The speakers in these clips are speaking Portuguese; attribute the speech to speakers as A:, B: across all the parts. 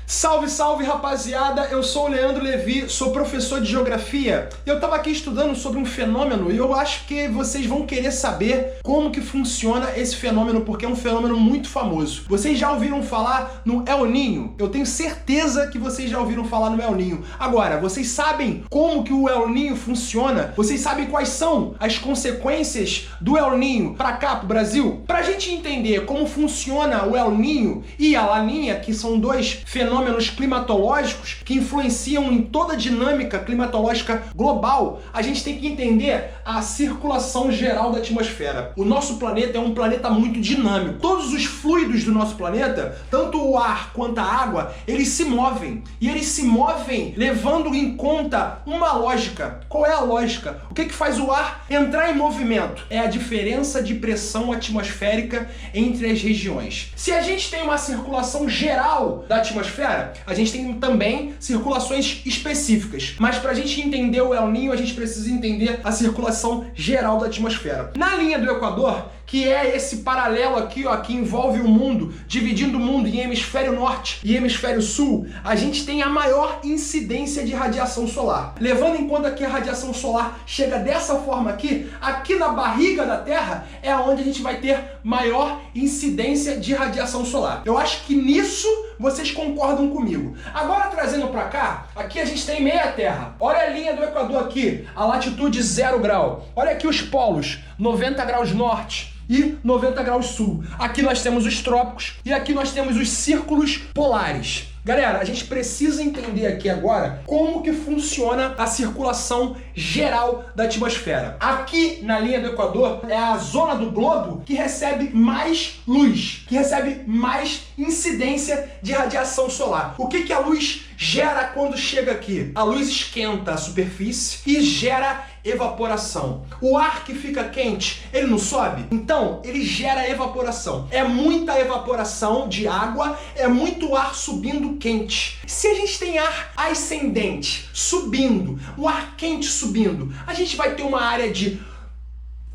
A: Salve, salve, rapaziada! Eu sou o Leandro Levi, sou professor de geografia. Eu tava aqui estudando sobre um fenômeno e eu acho que vocês vão querer saber como que funciona esse fenômeno, porque é um fenômeno muito famoso. Vocês já ouviram falar no El Niño? Eu tenho certeza que vocês já ouviram falar no El Niño. Agora, vocês sabem como que o El Niño funciona? Vocês sabem quais são as consequências do El Niño pra cá, pro Brasil? Pra gente entender como funciona o El Niño e a Laninha, que são dois fenômenos climatológicos que influenciam em toda a dinâmica climatológica global, a gente tem que entender a circulação geral da atmosfera. O nosso planeta é um planeta muito dinâmico. Todos os fluidos do nosso planeta, tanto o ar quanto a água, eles se movem. E eles se movem levando em conta uma lógica. Qual é a lógica? O que faz o ar entrar em movimento? É a diferença de pressão atmosférica entre as regiões. Se a gente tem uma circulação geral da atmosfera, a gente tem também circulações específicas. Mas para a gente entender o El Niño, a gente precisa entender a circulação geral da atmosfera. Na linha do Equador, que é esse paralelo aqui, ó, que envolve o mundo, dividindo o mundo em hemisfério norte e hemisfério sul, a gente tem a maior incidência de radiação solar. Levando em conta que a radiação solar chega dessa forma aqui na barriga da Terra, é onde a gente vai ter maior incidência de radiação solar. Eu acho que nisso vocês concordam comigo. Agora, trazendo para cá, aqui a gente tem meia Terra. Olha a linha do Equador aqui, a latitude 0 grau. Olha aqui os polos, 90 graus norte e 90 graus sul. Aqui nós temos os trópicos e aqui nós temos os círculos polares. Galera, a gente precisa entender aqui agora como que funciona a circulação geral da atmosfera. Aqui na linha do Equador é a zona do globo que recebe mais luz, que recebe mais incidência de radiação solar. O que a luz gera quando chega aqui? A luz esquenta a superfície e gera evaporação. O ar que fica quente, ele não sobe? Então, ele gera evaporação. É muita evaporação de água, é muito ar subindo quente. Se a gente tem ar ascendente subindo, o ar quente subindo, a gente vai ter uma área de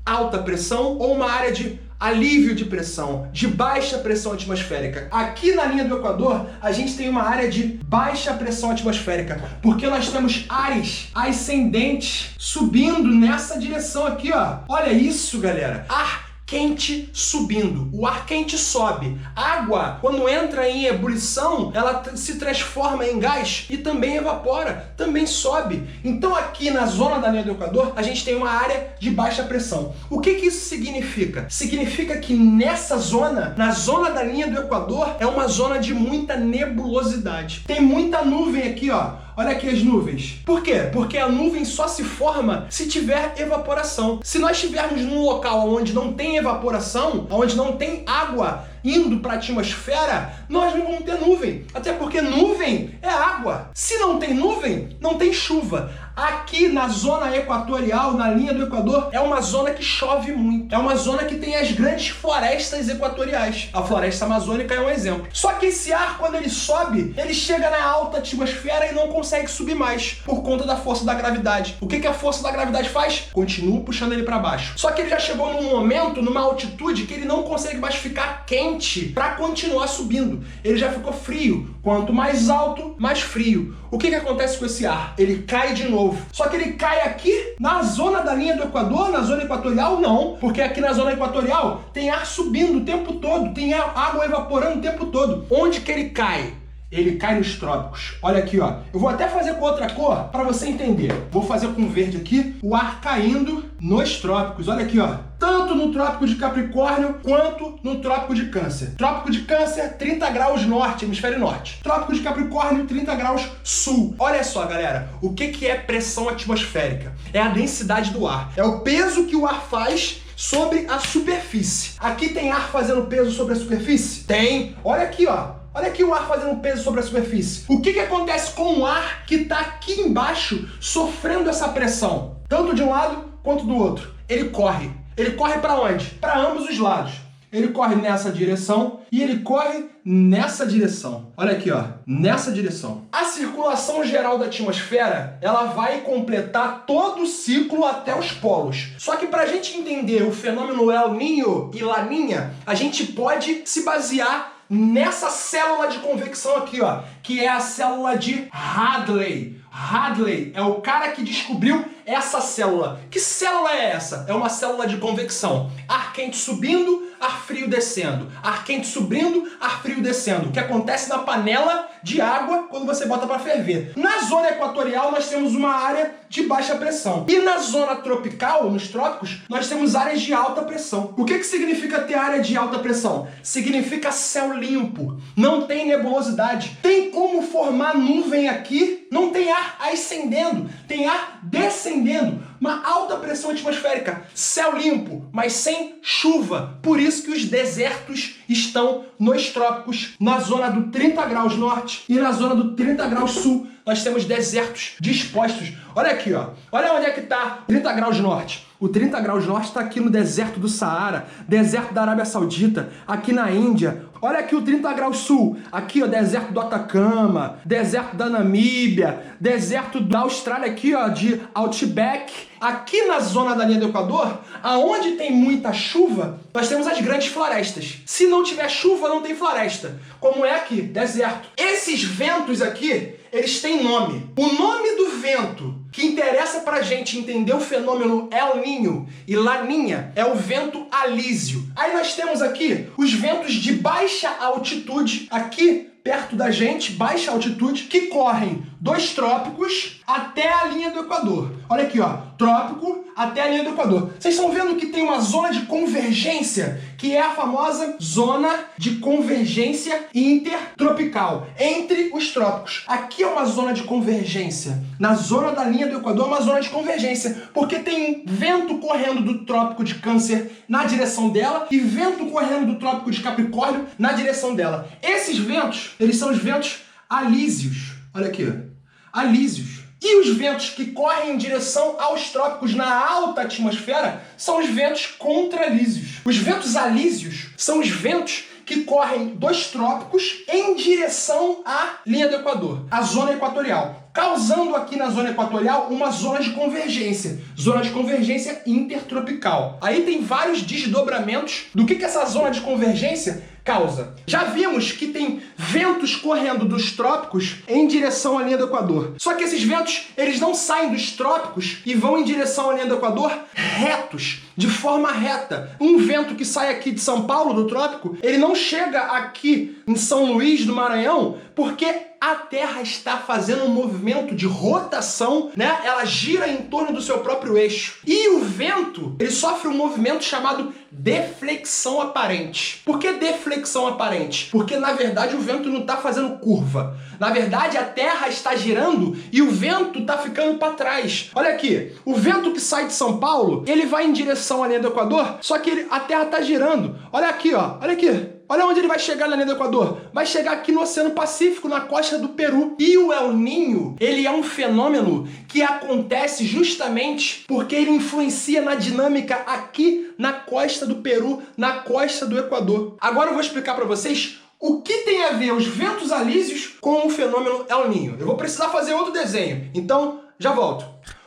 A: alta pressão ou uma área de alívio de pressão, de baixa pressão atmosférica. Aqui na linha do Equador, a gente tem uma área de baixa pressão atmosférica, porque nós temos ares ascendentes subindo nessa direção aqui, ó. Olha isso, galera. Ar quente subindo. O ar quente sobe. Água, quando entra em ebulição, ela se transforma em gás e também evapora, também sobe. Então aqui na zona da linha do Equador, a gente tem uma área de baixa pressão. O que isso significa? Significa que nessa zona, na zona da linha do Equador, é uma zona de muita nebulosidade. Tem muita nuvem aqui, ó. Olha aqui as nuvens. Por quê? Porque a nuvem só se forma se tiver evaporação. Se nós estivermos num local onde não tem evaporação, onde não tem água indo para a atmosfera, nós não vamos ter nuvem. Até porque nuvem é água. Se não tem nuvem, não tem chuva. Aqui na zona equatorial, na linha do Equador, é uma zona que chove muito. É uma zona que tem as grandes florestas equatoriais. A floresta amazônica é um exemplo. Só que esse ar, quando ele sobe, ele chega na alta atmosfera e não consegue subir mais, por conta da força da gravidade. O que a força da gravidade faz? Continua puxando ele para baixo. Só que ele já chegou num momento, numa altitude, que ele não consegue mais ficar quente para continuar subindo. Ele já ficou frio. Quanto mais alto, mais frio. O que acontece com esse ar? Ele cai de novo. Só que ele cai aqui na zona da linha do Equador, na zona equatorial, não. Porque aqui na zona equatorial tem ar subindo o tempo todo, tem água evaporando o tempo todo. Onde que ele cai? Ele cai nos trópicos. Olha aqui, ó. Eu vou até fazer com outra cor para você entender. Vou fazer com verde aqui. O ar caindo nos trópicos. Olha aqui, ó. Tanto no trópico de Capricórnio quanto no trópico de Câncer. Trópico de Câncer, 30 graus norte, hemisfério norte. Trópico de Capricórnio, 30 graus sul. Olha só, galera. O que é pressão atmosférica? É a densidade do ar. É o peso que o ar faz sobre a superfície. Aqui tem ar fazendo peso sobre a superfície? Tem. Olha aqui, ó. Olha aqui o ar fazendo peso sobre a superfície. O que acontece com o ar que está aqui embaixo sofrendo essa pressão? Tanto de um lado quanto do outro. Ele corre. Ele corre para onde? Para ambos os lados. Ele corre nessa direção e ele corre nessa direção. Olha aqui, ó, nessa direção. A circulação geral da atmosfera, ela vai completar todo o ciclo até os polos. Só que para a gente entender o fenômeno El Niño e Laninha, a gente pode se basear nessa célula de convecção aqui, ó, que é a célula de Hadley. Hadley é o cara que descobriu essa célula. Que célula é essa? É uma célula de convecção. Ar quente subindo, ar frio descendo. Ar quente subindo, ar frio descendo. O que acontece na panela de água quando você bota para ferver. Na zona equatorial nós temos uma área de baixa pressão. E na zona tropical, nos trópicos, nós temos áreas de alta pressão. O que significa ter área de alta pressão? Significa céu limpo. Não tem nebulosidade. Tem como formar nuvem aqui? Não tem ar ascendendo, tem ar descendendo. Uma alta pressão atmosférica, céu limpo, mas sem chuva. Por isso que os desertos estão nos trópicos, na zona do 30 graus norte e na zona do 30 graus sul. Nós temos desertos dispostos. Olha aqui, ó. Olha onde é que está 30 graus norte. O 30 graus norte está aqui no deserto do Saara, deserto da Arábia Saudita, aqui na Índia. Olha aqui o 30 graus sul, aqui ó, deserto do Atacama, deserto da Namíbia, deserto da Austrália aqui ó, de Outback. Aqui na zona da linha do Equador, aonde tem muita chuva, nós temos as grandes florestas. Se não tiver chuva, não tem floresta. Como é aqui, deserto. Esses ventos aqui, eles têm nome. O nome do vento que interessa pra gente entender o fenômeno El Niño e Laninha é o vento alísio. Aí nós temos aqui os ventos de baixa altitude, aqui perto da gente, baixa altitude, que correm dos trópicos até a linha do Equador. Olha aqui, ó, trópico até a linha do Equador. Vocês estão vendo que tem uma zona de convergência, que é a famosa zona de convergência intertropical, entre os trópicos. Aqui é uma zona de convergência. Na zona da linha do Equador é uma zona de convergência, porque tem vento correndo do trópico de Câncer na direção dela e vento correndo do trópico de Capricórnio na direção dela. Esses ventos, eles são os ventos alísios. Olha aqui, alísios. E os ventos que correm em direção aos trópicos na alta atmosfera são os ventos contralísios. Os ventos alísios são os ventos que correm dos trópicos em direção à linha do Equador, a zona equatorial, causando aqui na zona equatorial uma zona de convergência intertropical. Aí tem vários desdobramentos do que essa zona de convergência causa. Já vimos que tem ventos correndo dos trópicos em direção à linha do Equador. Só que esses ventos, eles não saem dos trópicos e vão em direção à linha do Equador retos, de forma reta. Um vento que sai aqui de São Paulo, do trópico, ele não chega aqui em São Luís do Maranhão, porque a Terra está fazendo um movimento de rotação, né? Ela gira em torno do seu próprio eixo. E o vento, ele sofre um movimento chamado deflexão aparente. Por que deflexão aparente? Porque, na verdade, o vento não está fazendo curva. Na verdade, a Terra está girando e o vento está ficando para trás. Olha aqui, o vento que sai de São Paulo, ele vai em direção à linha do Equador, só que a Terra está girando. Olha aqui, ó, olha aqui. Olha onde ele vai chegar na linha do Equador. Vai chegar aqui no Oceano Pacífico, na costa do Peru. E o El Niño, ele é um fenômeno que acontece justamente porque ele influencia na dinâmica aqui na costa do Peru, na costa do Equador. Agora eu vou explicar para vocês o que tem a ver os ventos alísios com o fenômeno El Niño. Eu vou precisar fazer outro desenho, então já volto.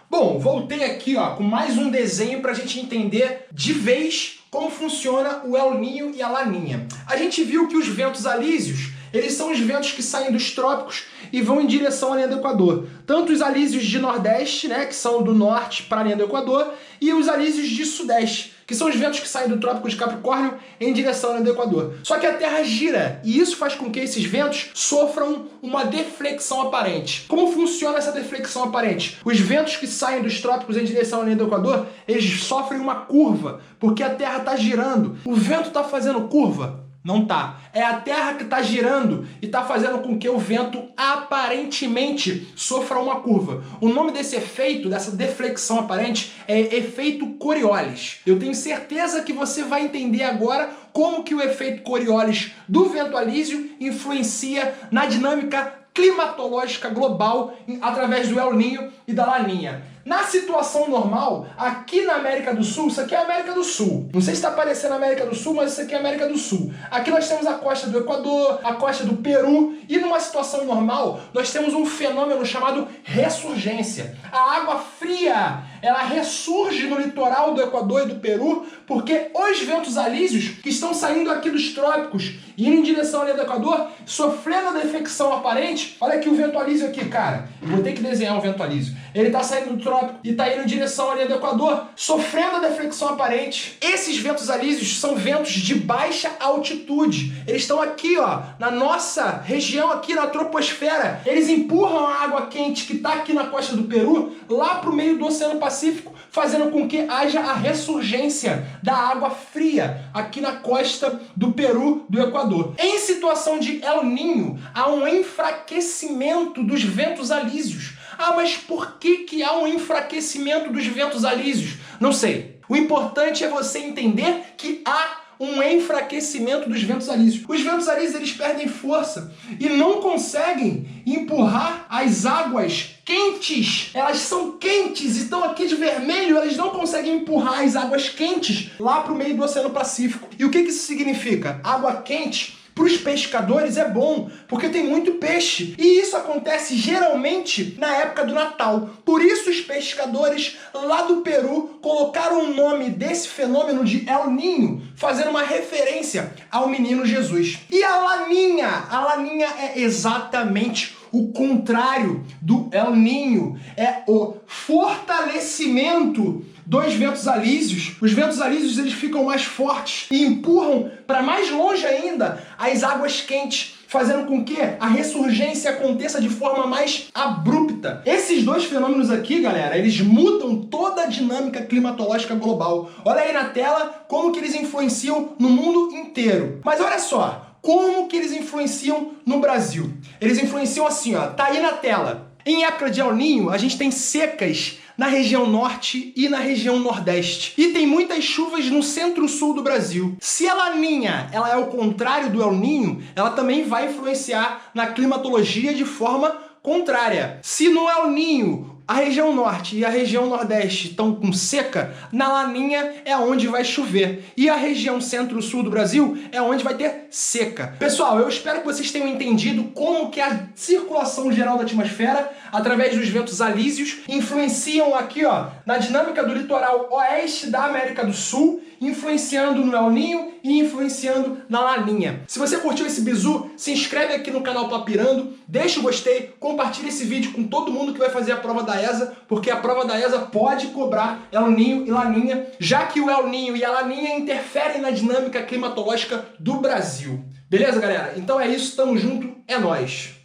A: Bom, voltei aqui ó, com mais um desenho para a gente entender de vez como funciona o El Niño e a Laninha. A gente viu que os ventos alísios, eles são os ventos que saem dos trópicos e vão em direção à linha do Equador. Tanto os alísios de Nordeste, né, que são do norte para a linha do Equador, e os alísios de Sudeste, que são os ventos que saem do trópico de Capricórnio em direção à linha do Equador. Só que a Terra gira, e isso faz com que esses ventos sofram uma deflexão aparente. Como funciona essa deflexão aparente? Os ventos que saem dos trópicos em direção à linha do Equador, eles sofrem uma curva, porque a Terra está girando. O vento está fazendo curva? Não tá. É a Terra que está girando e está fazendo com que o vento aparentemente sofra uma curva. O nome desse efeito, dessa deflexão aparente, é efeito Coriolis. Eu tenho certeza que você vai entender agora como que o efeito Coriolis do vento alísio influencia na dinâmica climatológica global através do El Niño e da Laninha. Na situação normal, aqui na América do Sul, isso aqui é a América do Sul. Não sei se está aparecendo a América do Sul, mas isso aqui é a América do Sul. Aqui nós temos a costa do Equador, a costa do Peru, e numa situação normal, nós temos um fenômeno chamado ressurgência. A água fria, ela ressurge no litoral do Equador e do Peru, porque os ventos alísios que estão saindo aqui dos trópicos e indo em direção ali do Equador, sofrendo a defecção aparente. Olha aqui o vento alísio aqui, cara. Vou ter que desenhar um vento alísio. Ele tá saindo do trópico e tá indo em direção ali do Equador, sofrendo a defecção aparente. Esses ventos alísios são ventos de baixa altitude. Eles estão aqui, ó, na nossa região aqui na troposfera. Eles empurram a água quente que tá aqui na costa do Peru lá pro meio do Oceano Pacífico, fazendo com que haja a ressurgência da água fria aqui na costa do Peru, do Equador. Em situação de El Niño, há um enfraquecimento dos ventos alísios. Ah, mas por que há um enfraquecimento dos ventos alísios? Não sei. O importante é você entender que há um enfraquecimento dos ventos alísios. Os ventos alísios, eles perdem força e não conseguem empurrar as águas quentes. Elas são quentes e estão aqui de vermelho, elas não conseguem empurrar as águas quentes lá para o meio do Oceano Pacífico. E o que isso significa? Água quente para os pescadores é bom, porque tem muito peixe. E isso acontece geralmente na época do Natal. Por isso os pescadores lá do Peru colocaram o nome desse fenômeno de El Niño, fazendo uma referência ao menino Jesus. E a Laninha? A Laninha é exatamente o contrário do El Niño. É o fortalecimento dos ventos alísios. Os ventos alísios, eles ficam mais fortes e empurram para mais longe ainda as águas quentes, fazendo com que a ressurgência aconteça de forma mais abrupta. Esses dois fenômenos aqui, galera, eles mudam toda a dinâmica climatológica global. Olha aí na tela como que eles influenciam no mundo inteiro. Mas olha só, como que eles influenciam no Brasil? Eles influenciam assim, ó, tá aí na tela. Em época de El Niño, a gente tem secas na região norte e na região nordeste. E tem muitas chuvas no centro-sul do Brasil. Se a Laninha ela é o contrário do El Niño, ela também vai influenciar na climatologia de forma contrária. Se no El Niño a região norte e a região nordeste estão com seca, na Laninha é onde vai chover. E a região centro-sul do Brasil é onde vai ter seca. Pessoal, eu espero que vocês tenham entendido como que a circulação geral da atmosfera, através dos ventos alísios, influenciam aqui, ó, na dinâmica do litoral oeste da América do Sul, influenciando no El Niño e influenciando na Laninha. Se você curtiu esse bizu, se inscreve aqui no canal Papirando, deixa o gostei, compartilha esse vídeo com todo mundo que vai fazer a prova da ESA, porque a prova da ESA pode cobrar El Niño e Laninha, já que o El Niño e a Laninha interferem na dinâmica climatológica do Brasil. Beleza, galera? Então é isso, tamo junto, é nóis!